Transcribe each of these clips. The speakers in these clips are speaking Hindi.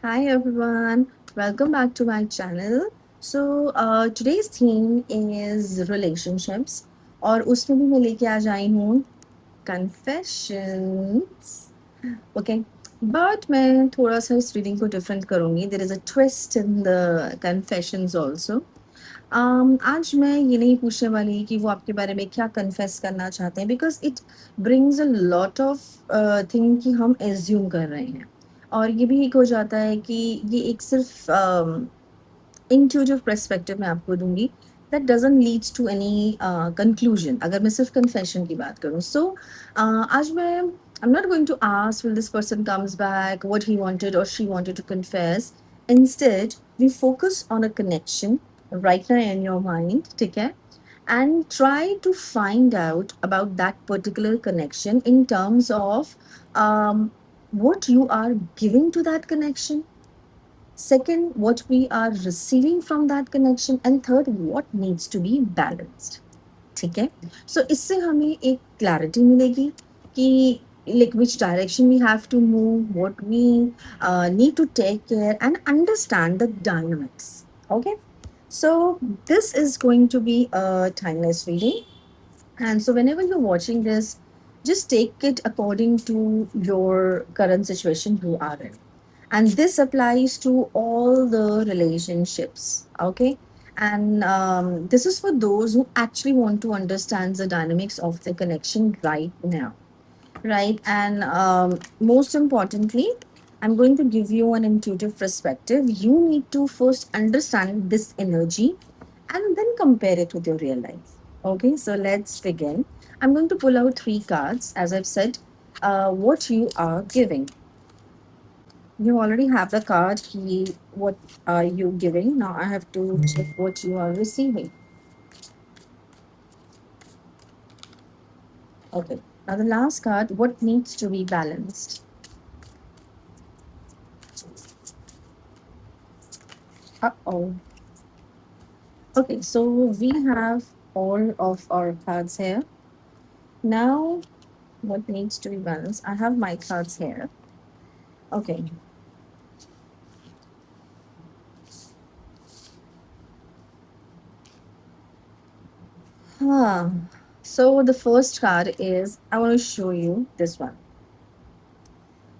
Hi everyone, welcome back to my channel. Today's theme is relationships और उसमें भी मैं लेके आ जाई हूँ confessions. Okay, but मैं थोड़ा सा इस रीडिंग को डिफरेंट करूँगी. There is a twist in the confessions also. आज मैं ये नहीं पूछने वाली कि वो आपके बारे में क्या कन्फेस करना चाहते हैं because it brings a lot of thing कि हम एज्यूम कर रहे हैं और ये भी एक हो जाता है कि ये एक सिर्फ इंट्यूटिव पर्सपेक्टिव मैं आपको दूंगी that doesn't leads to any conclusion अगर मैं सिर्फ कन्फेशन की बात करूँ आज मैं I'm not going to ask will this person comes back what he wanted or she wanted to confess. Instead, we focus on a connection right now in your mind, ठीक है? And try to find out about that particular connection in terms of um, what you are giving to that connection. Second, what we are receiving from that connection. And third, what needs to be balanced. ठीक है, सो इससे हमें एक क्लैरिटी मिलेगी कि like which direction we have to move, what we need to take care and understand the dynamics. Okay, so this is going to be a timeless reading, and so whenever you're watching this, just take it according to your current situation you are in, and this applies to all the relationships. Okay, and this is for those who actually want to understand the dynamics of the connection right now, right? And most importantly, I'm going to give you an intuitive perspective. You need to first understand this energy and then compare it with your real life. Okay, so let's begin. I'm going to pull out three cards, as I've said, what you are giving. You already have the card. What are you giving? Now I have to check what you are receiving. Okay. Now the last card, what needs to be balanced? Uh-oh. Okay, so we have all of our cards here. Now, what needs to be balanced? I have my cards here. Okay. Ah, so the first card is I want to show you this one.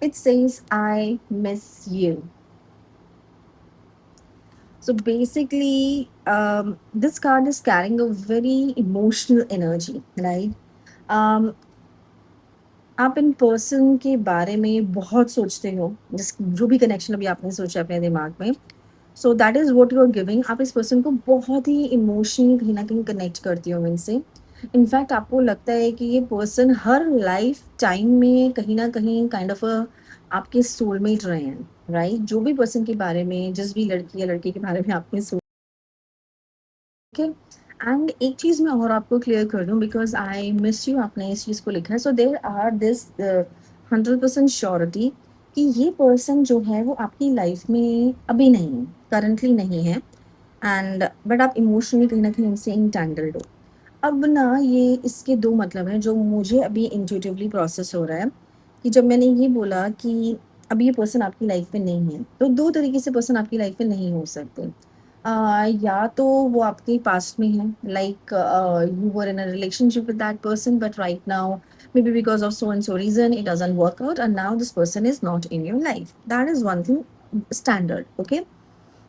It says, I miss you. So basically, this card is carrying a very emotional energy, right? Um, आप इन पर्सन के बारे में बहुत सोचते हो, जिस जो भी कनेक्शन अभी आपने सोचा अपने दिमाग में, so that is what you are giving. आप इस पर्सन को बहुत ही इमोशनली कहीं न कहीं कनेक्ट करती हो इनसे. इनफैक्ट आपको लगता है कि ये पर्सन हर लाइफ टाइम में कहीं न कहीं काइंड ऑफ आपके सोलमेट रहे हैं, राइट? जो भी पर्सन के बारे में, जिस भी लड़की या लड़के के बारे में आपने ओके. एंड एक चीज़ मैं और आपको क्लियर कर दूँ बिकॉज़ आई मिस यू आपने इस चीज़ को लिखा है. So there are this 100% surety कि ये पर्सन जो है वो आपकी लाइफ में अभी नहीं है, करंटली नहीं है, एंड बट आप इमोशनली कहीं न कहीं उनसे एंटैंगल्ड हो. अब ना ये इसके 2 मतलब हैं जो मुझे अभी इंट्यूटिवली प्रोसेस हो रहा है, कि जब मैंने ये बोला कि अब ये पर्सन आपकी लाइफ में नहीं है, तो 2 तरीके से पर्सन आपकी लाइफ में नहीं हो सकते. या तो वो आपके पास्ट में है, like you were in a relationship with that person but right now maybe because of so and so reason it doesn't work out and now this person is not in your life. That is one thing, standard. Okay,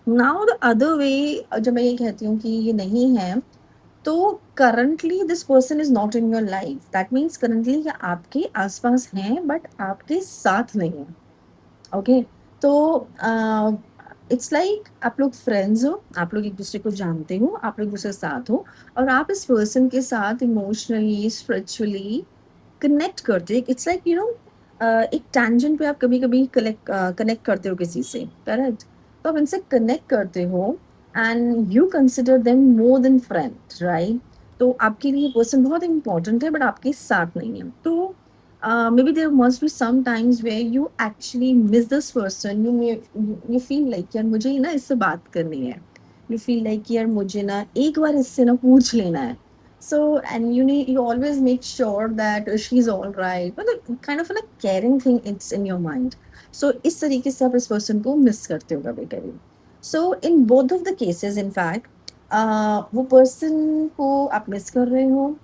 now the other way, जब मैं ये कहती हूँ कि ये नहीं है, तो currently this person is not in your life. That means currently ये आपके आसपास हैं बट आपके साथ नहीं है. ओके, तो इट्स लाइक आप लोग फ्रेंड्स हो, आप लोग एक दूसरे को जानते हो, आप लोग एक दूसरे के साथ हो और आप इस पर्सन के साथ इमोशनली स्पिरिचुअली कनेक्ट करते हो. इट्स लाइक एक टैंजेंट पे आप कभी कभी कनेक्ट करते हो किसी से, करेक्ट? तो आप इनसे कनेक्ट करते हो and you consider them more than friend, right? तो आपके लिए पर्सन बहुत इंपॉर्टेंट है बट आपके साथ नहीं है. तो maybe there must be some times where you actually miss this person. You feel like यार मुझे ना इससे बात करनी है. You feel like यार मुझे ना एक बार इससे ना पूछ लेना है. So and you always make sure that she's all right. But the kind of a caring thing it's in your mind. सो इस तरीके से आप इस पर्सन को मिस करते हो कभी कभी. So in both of the cases in fact वो पर्सन को आप मिस कर रहे हो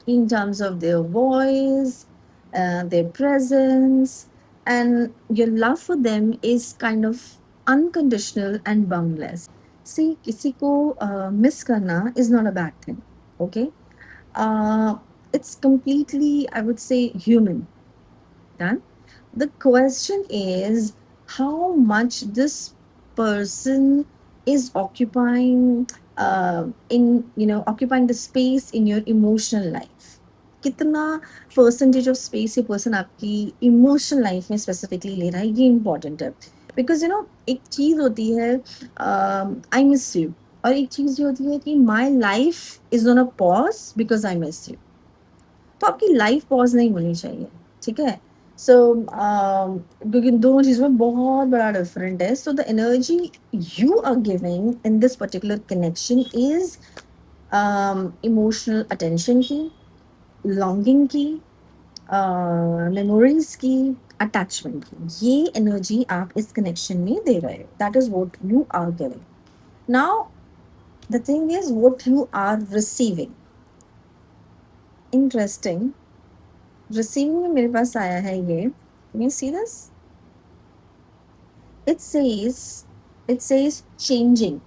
in terms of their voice, their presence, and your love for them is kind of unconditional and boundless. See, किसी को miss करना is not a bad thing. Okay, uh, it's completely, I would say, human. Done. The question is how much this person is occupying occupying the space in your emotional life. कितना परसेंटेज ऑफ स्पेस ये पर्सन आपकी इमोशनल लाइफ में स्पेसिफिकली ले रहा है, ये इंपॉर्टेंट है. बिकॉज एक चीज होती है आई मिस यू, और एक चीज ये होती है कि my life is on a pause because I miss you. तो आपकी लाइफ पॉज नहीं होनी चाहिए. ठीक है. सो क्योंकि इन दोनों चीज़ों में बहुत बड़ा डिफरेंट है. So the energy you are giving in this particular connection is emotional attention की, लॉन्गिंग की, मेमोरीज की, अटैचमेंट की. ये एनर्जी आप इस कनेक्शन में दे रहे हो. That is what you are giving. Now the thing is what you are receiving. Interesting. Receiving में मेरे पास आया है ये. Can you see this? It says changing.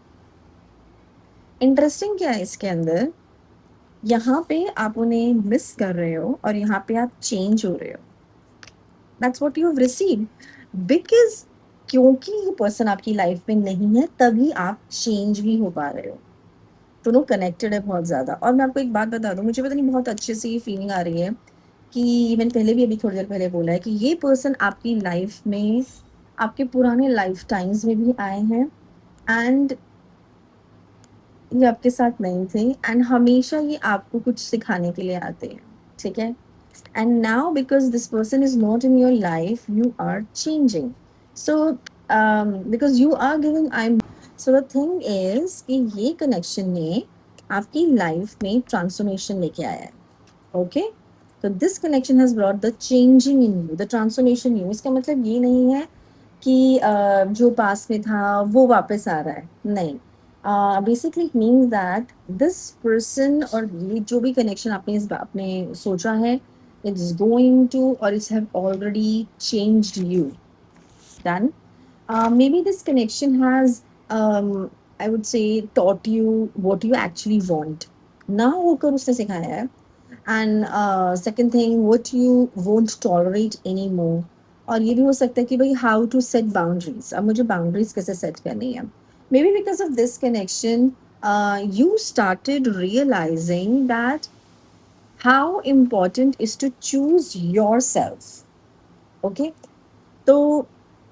Interesting क्या है इसके अंदर, यहाँ पे आप उन्हें मिस कर रहे हो और यहाँ पे आप चेंज हो रहे हो. That's what you have received. Because क्योंकि ये पर्सन आपकी लाइफ में नहीं है तभी आप चेंज भी हो पा रहे हो. दोनों कनेक्टेड है बहुत ज़्यादा. और मैं आपको एक बात बता दूँ, मुझे पता नहीं बहुत अच्छे से ये फीलिंग आ रही है कि मैंने पहले भी अभी थोड़ी देर पहले बोला है कि ये पर्सन आपकी लाइफ में आपके पुराने लाइफ टाइम्स में भी आए हैं एंड ये आपके साथ नहीं थे एंड हमेशा ये आपको कुछ सिखाने के लिए आते हैं. ठीक है. And now because this person is not in your life you are changing. So because you are giving I am. So the thing is कि ये कनेक्शन ने आपकी लाइफ में ट्रांसफॉर्मेशन लेके आया है. ओके. तो this connection has brought the changing in you, the transformation you. इसका मतलब ये नहीं है कि जो पास में था वो वापस आ रहा है. नहीं. Basically it means that this person और ये जो भी कनेक्शन आपने सोचा है, इट्स गोइंग टू और it's have already changed you. Done. Maybe this connection has I would say taught you what you actually want. ना होकर उसने सिखाया है. And second thing what you won't tolerate any more. और ये भी हो सकता है कि भाई हाउ टू सेट बाउंड्रीज. अब मुझे बाउंड्रीज कैसे सेट करनी है. Maybe because of this connection you started realising that how important is to choose yourself. Okay. तो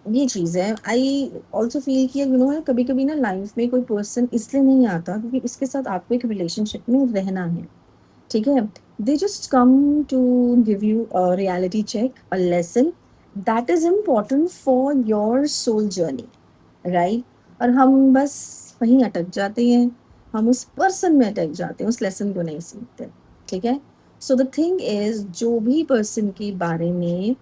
ये चीज़ है. आई ऑल्सो फील कि कभी कभी ना लाइफ में कोई पर्सन इसलिए नहीं आता क्योंकि इसके साथ आपको एक रिलेशनशिप में रहना है. ठीक है. They just come to give you a reality check, a lesson that is important for your soul journey. Right. और हम बस वहीं अटक जाते हैं. हम उस पर्सन में अटक जाते हैं, उस लेसन को नहीं सीखते. ठीक है. सो द थिंग इज जो भी पर्सन के बारे में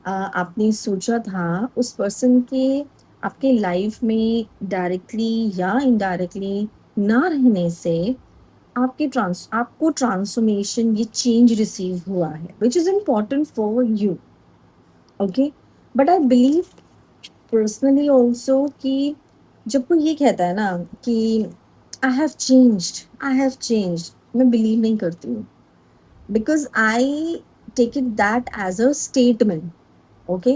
आपने सोचा था उस पर्सन के आपके लाइफ में डायरेक्टली या इनडायरेक्टली ना रहने से आपको ट्रांसफॉर्मेशन, ये चेंज रिसीव हुआ है which is important for you. Okay. But I believe personally also कि जब कोई ये कहता है ना कि आई हैव चेंज्ड, मैं बिलीव नहीं करती हूँ. Because I take it that as a statement. Okay.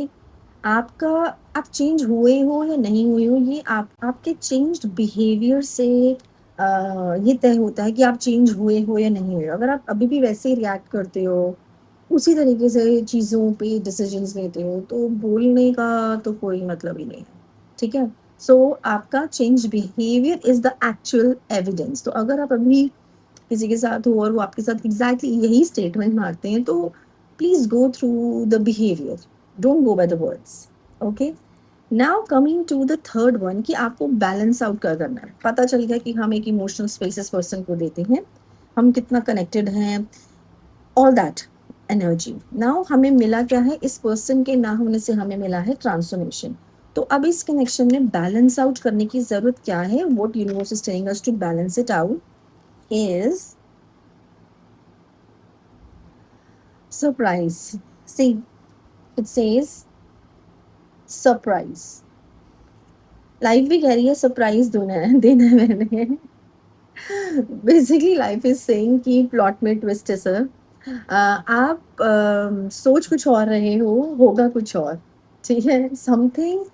आपका आप चेंज हुए हो या नहीं हुए हो, ये आपके चेंज्ड बिहेवियर से ये तय होता है कि आप चेंज हुए हो या नहीं हुए. अगर आप अभी भी वैसे ही रिएक्ट करते हो, उसी तरीके से चीज़ों पे डिसीजंस लेते हो, तो बोलने का तो कोई मतलब ही नहीं है. ठीक है. सो आपका change behaviour is the actual evidence. तो अगर आप अभी किसी के साथ हो और वो आपके साथ एग्जैक्टली यही स्टेटमेंट मारते हैं, तो please go through the behaviour, don't go by the words. Okay. Now coming to the third one कि आपको बैलेंस आउट कर करना है. पता चल गया कि हम एक इमोशनल स्पेसेस पर्सन को देते हैं, हम कितना कनेक्टेड हैं, ऑल दैट. एनर्जी। नाउ हमें मिला क्या है, इस पर्सन के ना होने से हमें मिला है ट्रांसफॉर्मेशन। तो अब इस कनेक्शन में बैलेंस आउट करने की जरूरत क्या है, what universe is telling us to balance it out is surprise. See, it says surprise. Life भी कह रही है सरप्राइज देना है मैंने। बेसिकली लाइफ इज सेइंग कि प्लॉट में ट्विस्ट है सर। आप सोच कुछ और रहे हो, होगा कुछ और। ठीक है, समथिंग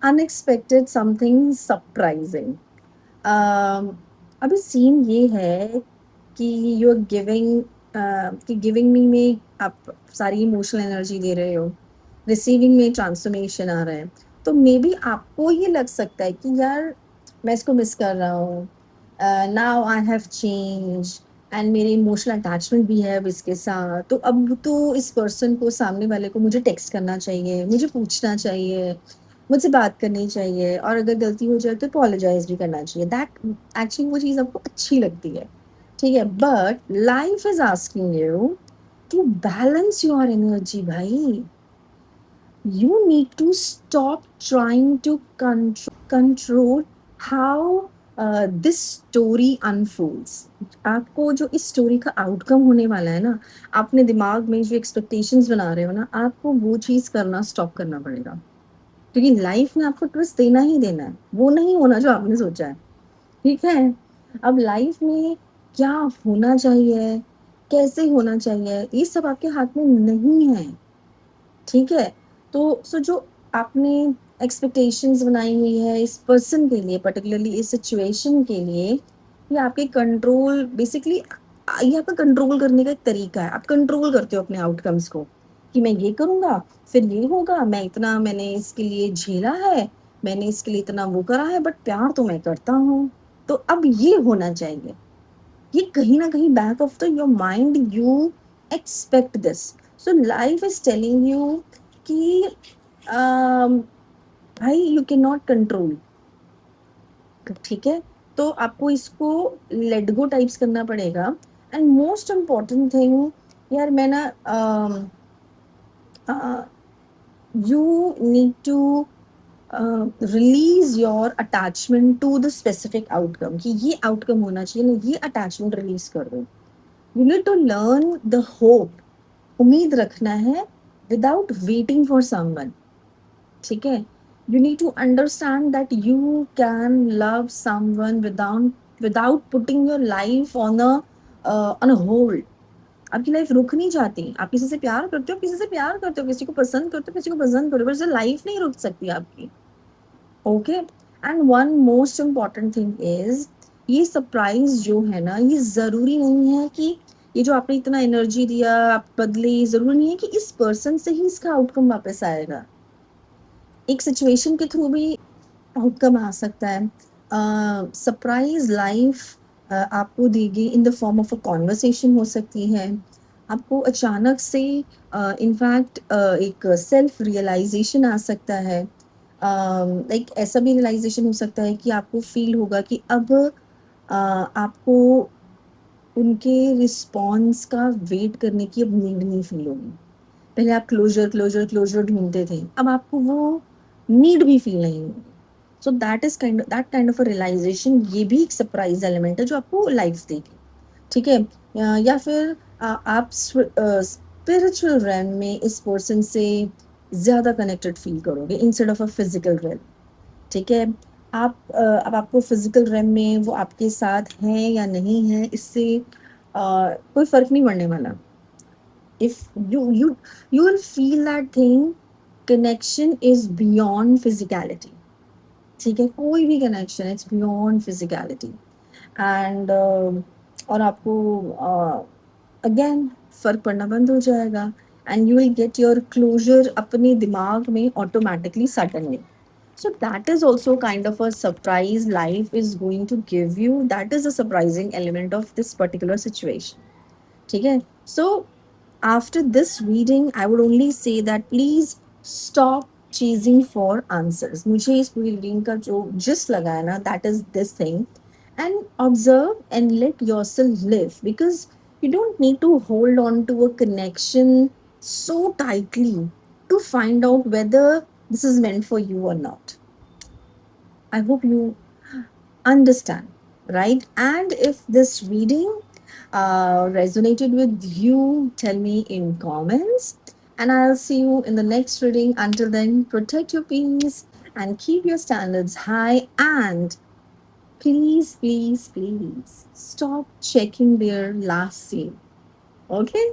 अनएक्सपेक्टेड, समथिंग सरप्राइजिंग। अभी सीन ये है कि यू आर गिविंग, कि गिविंग मी में आप सारी इमोशनल एनर्जी दे रहे हो, रिसीविंग में ट्रांसफॉर्मेशन आ रहा है। तो मे बी आपको ये लग सकता है कि यार मैं इसको मिस कर रहा हूँ, now I have change, and मेरे इमोशनल अटैचमेंट भी है अब इसके साथ। तो अब तो इस पर्सन को, सामने वाले को मुझे टेक्स्ट करना चाहिए, मुझे पूछना चाहिए, मुझसे बात करनी चाहिए, और अगर गलती हो जाए तो अपोलोजाइज भी करना चाहिए। दैट एक्चुअली वो चीज़ आपको अच्छी लगती है। ठीक है, but life is asking you to balance your energy भाई। You need to stop trying to control how this story unfolds. आपको जो इस स्टोरी का आउटकम होने वाला है ना, अपने दिमाग में जो एक्सपेक्टेशंस बना रहे हो ना, आपको वो चीज़ करना स्टॉप करना पड़ेगा। क्योंकि लाइफ में आपको ट्विस्ट देना ही देना है, वो नहीं होना जो आपने सोचा है। ठीक है? अब लाइफ में क्या होना चाहिए, कैसे होना चाहिए, ये सब आपके हाथ में नहीं है। ठीक है? तो जो आपने एक्सपेक्टेशंस बनाई हुई है इस पर्सन के लिए, पर्टिकुलरली इस सिचुएशन के लिए, ये आपके कंट्रोल बेसिकली, ये आपका कंट्रोल करने का एक तरीका है। आप कंट्रोल करते हो अपने आउटकम्स को, कि मैं ये करूँगा, फिर ये होगा, मैंने इसके लिए झेला है, मैंने इसके लिए इतना वो करा है, बट प्यार तो मैं करता हूँ, तो अब ये होना चाहिए। ये कहीं न कहीं back of the your mind you expect this. So life is telling you कि अम, भाई यू कैन नॉट कंट्रोल। ठीक है? तो आपको इसको लेट गो टाइप्स करना पड़ेगा। एंड मोस्ट इम्पोर्टेंट थिंग, यार मैं ना you need to release your attachment to the specific outcome, कि ये आउटकम होना चाहिए ना, ये अटैचमेंट रिलीज कर दो। You need to learn the hope, उम्मीद रखना है विदाउट वेटिंग फॉर समवन। ठीक है, you need to understand that you can love someone without putting your life on a hold. आपकी लाइफ रुक नहीं जाती। आप किसी से प्यार करते हो, किसी से प्यार करते हो, किसी को पसंद करते हो, किसी को पसंद करते हो, पर लाइफ नहीं रुक सकती आपकी। Okay, and one most important thing is, ये सरप्राइज जो है ना, ये जरूरी नहीं है कि ये जो आपने इतना एनर्जी दिया आप बदले, जरूरी नहीं है कि इस पर्सन से ही इसका आउटकम वापस आएगा। एक सिचुएशन के थ्रू भी आउटकम आ सकता है। सरप्राइज लाइफ आपको देगी in the form of a conversation हो सकती है। आपको अचानक से इनफैक्ट एक सेल्फ रियलाइजेशन आ सकता है। लाइक ऐसा भी रियलाइजेशन हो सकता है कि आपको फील होगा कि अब आपको उनके रिस्पॉन्स का वेट करने की अब नीड नहीं फील होगी। पहले आप क्लोजर क्लोजर क्लोजर ढूंढते थे, अब आपको वो नीड भी फील नहीं होगी। So that kind of a realisation, ये भी एक सरप्राइज एलिमेंट है जो आपको लाइफ देगी। ठीक है? या फिर आप स्पिरिचुअल रैम में इस पर्सन से ज़्यादा कनेक्टेड फील करोगे instead of a physical RAM. ठीक है? अब आपको फिजिकल रैम में वो आपके साथ हैं या नहीं है, इससे कोई फर्क नहीं पड़ने वाला। if you will feel that thing, connection is beyond physicality। ठीक है, कोई भी connection it's beyond physicality. And और आपको अगेन फर्क पड़ना बंद हो जाएगा, and you will get your closure अपने दिमाग में automatically suddenly. So that is also kind of a surprise life is going to give you. That is a surprising element of this particular situation. ठीक है? So after this reading, I would only say that please stop chasing for answers. मुझे इस पूरी रीडिंग का जो जिस्ट लगा है ना, that is this thing, and observe and let yourself live, because You don't need to hold on to a connection so tightly to find out whether this is meant for you or not. I hope you understand, right? And if this reading resonated with you, tell me in comments. And I'll see you in the next reading. Until then, protect your peace and keep your standards high. And please, please, please stop checking their last scene. Okay?